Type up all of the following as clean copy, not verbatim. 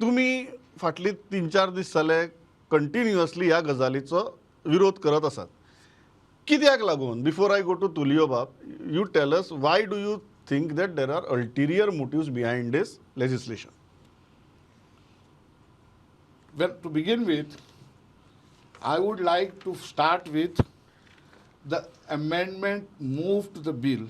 तुम्ही फाटली 3-4 दीस जाले कंटिन्युअसली ह्या गजालीचो विरोध करत आसात. कित्याक लागून? Before I go to Tulio बाब, you tell us why do you think that there are ulterior motives behind this legislation? Well, to begin with, I would like to start with the amendment moved to the bill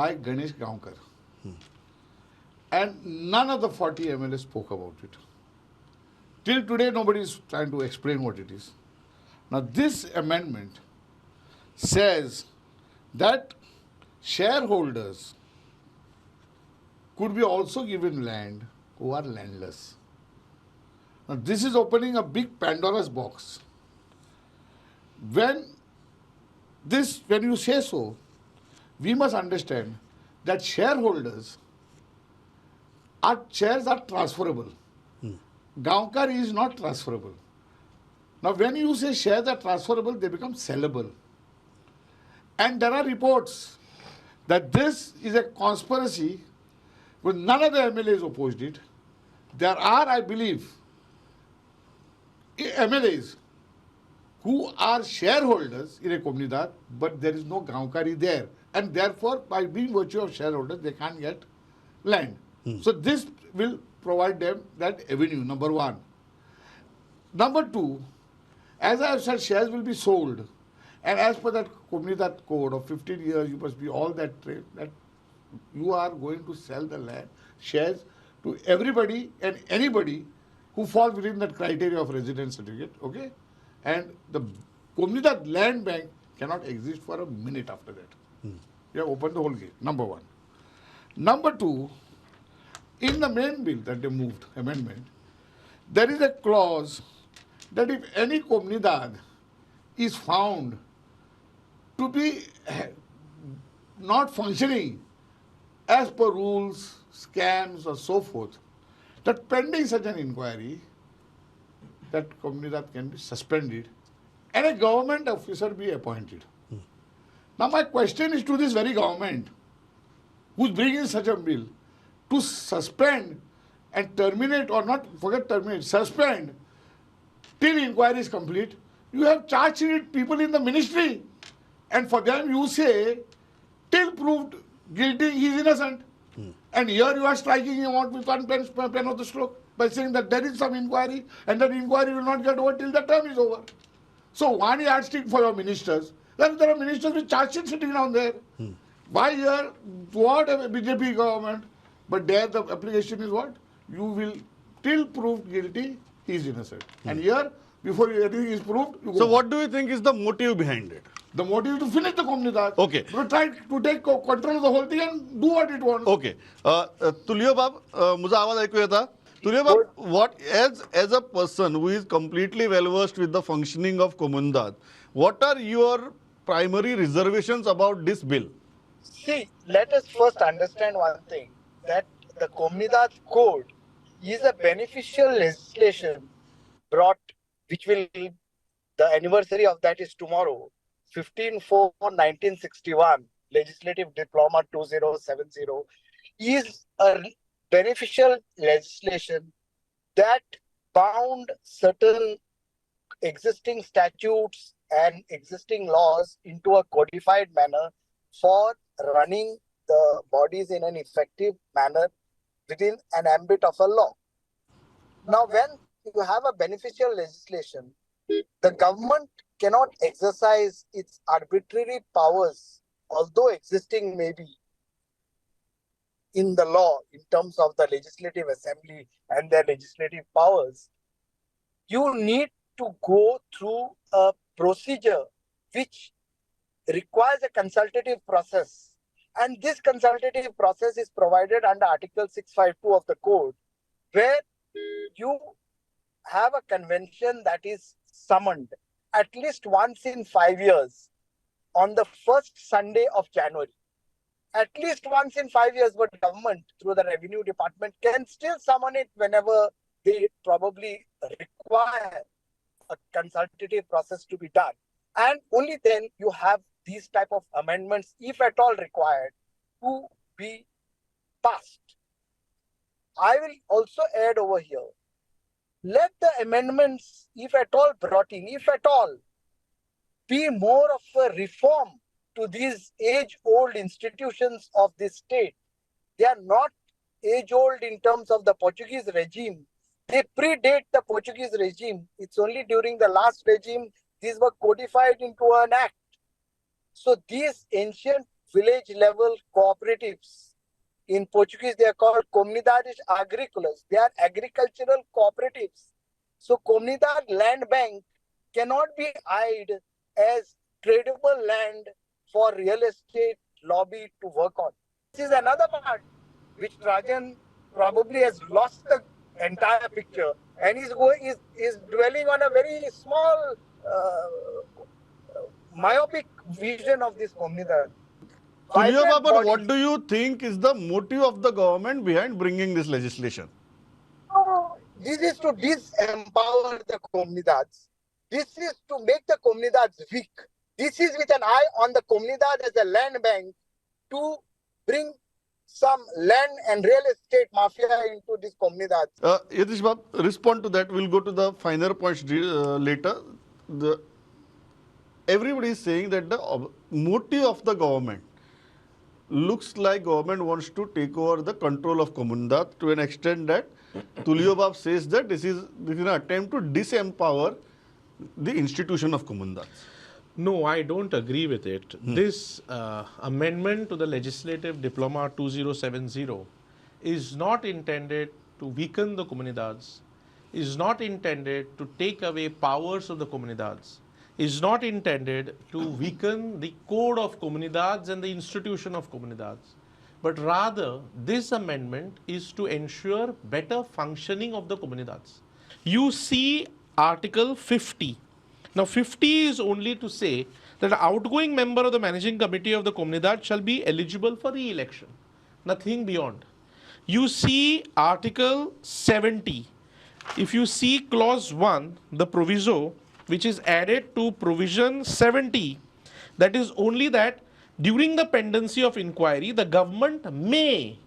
by Ganesh Gaonkar. And none of the 40 MLAs spoke about it. Till today, nobody is trying to explain what it is. Now, this amendment says that shareholders could be also given land who are landless. Now, this is opening a big Pandora's box. When you say so, we must understand that shares are transferable. Gaonkar is not transferable. Now, when you say shares are transferable, they become sellable. And there are reports that this is a conspiracy when none of the MLAs opposed it. There are, I believe, MLAs who are shareholders in a Comunidade, but there is no Gaonkari there. And therefore, by being virtue of shareholders, they can't get land. So this will provide them that avenue, number one. Number two, as I have said, shares will be sold. And as per that Comunidade code of 15 years, you must be all that trade, that you are going to sell the land, shares to everybody and anybody who falls within that criteria of residence certificate, okay? And the Comunidade land bank cannot exist for a minute after that. You have opened the whole gate, number one. Number two, in the main bill that they moved, amendment, there is a clause that if any Comunidade is found to be not functioning as per rules, scams or so forth, that pending such an inquiry, that Comunidade can be suspended and a government officer be appointed. Now my question is to this very government who is bringing such a bill to suspend and terminate, or not forget terminate, suspend till inquiry is complete. You have charged people in the ministry, and for them you say till proved guilty he is innocent. And here you are striking him out with one pen of the stroke by saying that there is some inquiry and that inquiry will not get over till the term is over. So one yardstick for your ministers. Then there are ministers with charge sheet sitting down there. Why here? What a BJP government? But there the application is what? You will till proved guilty he is innocent. And here, before anything is proved, you go. So what do you think is the motive behind it? The motive is to finish the Comunidade. Okay. To try to take control of the whole thing and do what it wants. Okay. Tulio बाब, मुझे आवाज ऐकू येता? Tulio बाब, what as a person who is completely well versed with the functioning of Comunidade, what are your primary reservations about this bill? See, let us first understand one thing, that the Comunidade Code is a beneficial legislation brought, which will, the anniversary of that is tomorrow, 15/4/1961, Legislative Diploma 2070, is a beneficial legislation that bound certain existing statutes and existing laws into a codified manner for running the bodies in an effective manner within an ambit of a law. Now, when you have a beneficial legislation, the government cannot exercise its arbitrary powers, although existing may be in the law in terms of the legislative assembly and their legislative powers. You need to go through a procedure which requires a consultative process. And this consultative process is provided under Article 652 of the Code, where you have a convention that is summoned at least once in 5 years on the first Sunday of January. At least once in 5 years, but government through the revenue department can still summon it whenever they probably require a consultative process to be done. And only then you have these type of amendments, if at all required, to be passed. I will also add over here, let the amendments, if at all brought in, if at all, be more of a reform to these age-old institutions of this state. They are not age-old in terms of the Portuguese regime. They predate the Portuguese regime. It's only during the last regime these were codified into an act. So these ancient village level cooperatives, in Portuguese they are called Comunidades Agrícolas. They are agricultural cooperatives. So Comunidade Land Bank cannot be eyed as tradable land for real estate lobby to work on. This is another part which Rajan probably has lost the entire picture and is dwelling on a very small myopic vision of this Comunidade. Tulio Vibrant Babar, what bodies. do you think is the motive of the government behind bringing this legislation? This is to disempower the Comunidades. This is to make the Comunidades weak. This is with an eye on the Comunidad as a land bank to bring some land and real estate mafia into this Comunidades. Yatish Bab, respond to that. We'll go to the finer points later. Everybody is saying that the motive of the government looks like government wants to take over the control of Comunidad to an extent that Tulio Bab says that this is an attempt to disempower the institution of Comunidad. No, I don't agree with it. This amendment to the Legislative Diploma 2070 is not intended to weaken the comunidades, is not intended to take away powers of the comunidades, is not intended to weaken the code of comunidades and the institution of comunidades. But rather, this amendment is to ensure better functioning of the comunidades. You see Article 50. Now 50 is only to say that an outgoing member of the managing committee of the Comunidad shall be eligible for re-election. Nothing beyond. You see Article 70. If you see clause 1, the proviso which is added to provision 70, that is only that during the pendency of inquiry, the government may,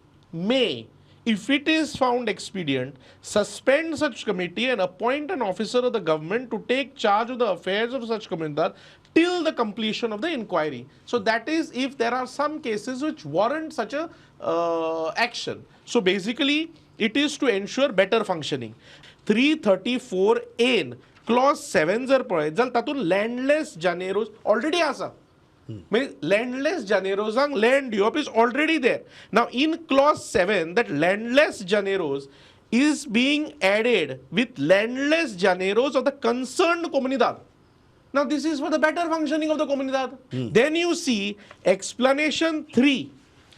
if it is found expedient, suspend such committee and appoint an officer of the government to take charge of the affairs of such comunidad till the completion of the inquiry. So that is if there are some cases which warrant such a action. So basically, it is to ensure better functioning. 334A clause 7 जर पळयत जाल्यार तातूंत लँडलेस जानेरोज already आसा. Landless janeros land diop is already there. Now in clause 7, that landless janeros is being added with landless janeros of the concerned comunidad. Now this is for the better functioning of the comunidad. Then you see explanation 3.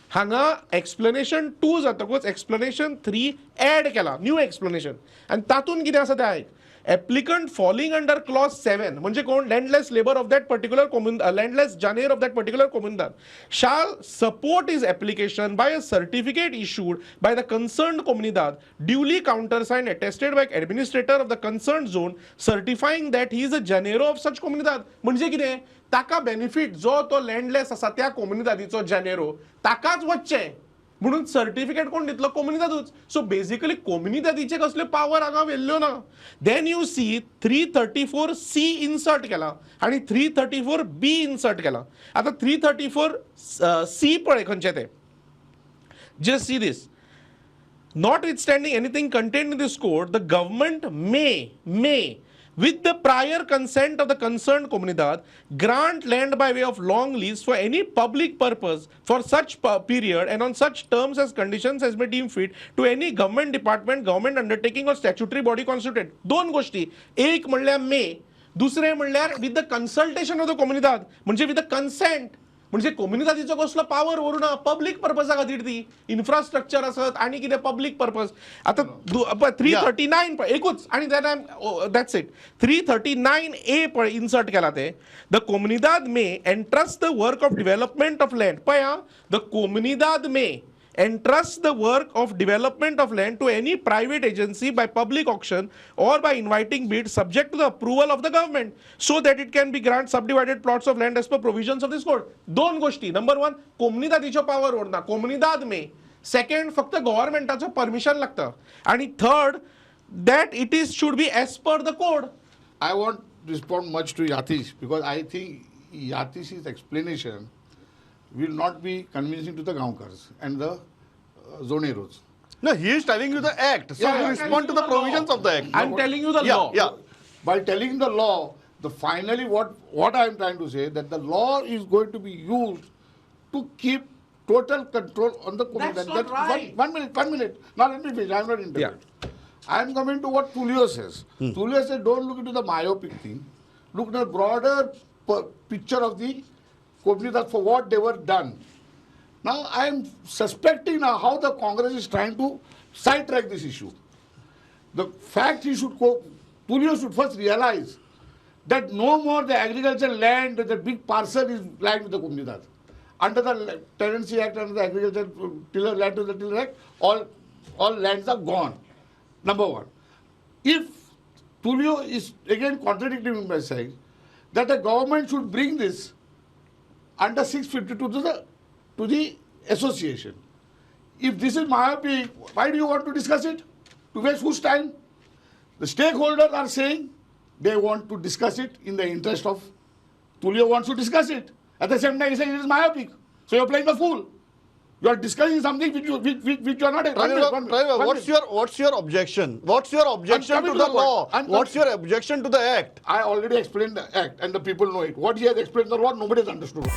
Hanga explanation 2 जातकूच explanation 3 add केला, new explanation. And तातून कितें आसा तें आयक. Applicant falling under clause 7 म्हणजे कोण landless labor of that particular landless janer of that particular comunidad shall support his application by a certificate issued by the concerned comunidad duly countersigned attested by administrator of the concerned zone certifying that he is a janero of such comunidad. म्हणजे कितें ताका benefit जो तो लँडलेस आसा त्या कोमुनिदादीचो Janeiro ताकाच वचचें म्हणून सर्टिफिकेट कोण दितलो कोमुनिदादूच. सो बेसिकली कोमुनिदादीचे कसले पावर हांगा वेल्ल्यो ना. Then you see 334C insert केला आणि 334B इन्सर्ट केला. आता 334C पळय खंयचे ते. Just see this. Notwithstanding anything contained in this code, the government may, with the prior consent of the concerned comunidad, grant land by way of long lease for any public purpose for such period and on such terms as conditions as may deem fit to any government department, government undertaking or statutory body constituted. दोन गोष्टी. एक म्हणल्यार मे, दुसरे म्हणल्यार with the consultation of the comunidad, म्हणजे with the consent. म्हणजे कोमुनिदादीचो कसलो power उरना पब्लीक पर्पजा खातीर ती इन्फ्रास्ट्रक्चर आसत आनी कितें पब्लीक पर्पज. आतां 339 पळय एकूच आनी दॅट्स इट. 339A पळय इन्सर्ट केला ते. The comunidade may entrust the work of development of land. पळय आं, the comunidade may entrust the work of development of land to any private agency by public auction or by inviting bids subject to the approval of the government so that it can be grant subdivided plots of land as per provisions of this code. दोन गोष्टी. Number 1 कोमुनिदादीचो power उरना. कोमुनिदाद मे second फक्त गव्हर्नमेंटाचं permission लागतं आणि third that it is should be as per the code. I won't respond much to Yatish because I think Yatish's explanation will not be convincing to the Gaonkars and the Zoneros. No, he is telling you the act. So Yeah, you yeah, respond to the provisions of the act. I'm telling you the Yeah, law. yeah. By telling the law, finally what I am trying to say that the law is going to be used to keep total control on the Comunidade. not right. One minute. Now let me finish. I am not interrupting. I am coming to what Tulio says. Tulio says don't look into the myopic thing. Look at the broader picture of the Comunidade for what they were done. Now I am suspecting now how the Congress is trying to sidetrack this issue. The fact Tulio should first realize that no more the agricultural land, the big parcel is lying with the Comunidade. Under the Tenancy Act, under the Agricultural Land to the Tiller Act, all lands are gone. Number one. If Tulio is again contradicting me by saying that the government should bring this under 652 to the association. If this is myopic, why do you want to discuss it? To waste whose time? The stakeholders are saying they want to discuss it in the interest of Tulio wants to discuss it. At the same time, he says it is myopic. So you're playing the fool. You are discussing something which you are not. What's your objection? What's your objection to the law? What's your objection to the act? I already explained the act and the people know it. What he has explained the law, nobody has understood.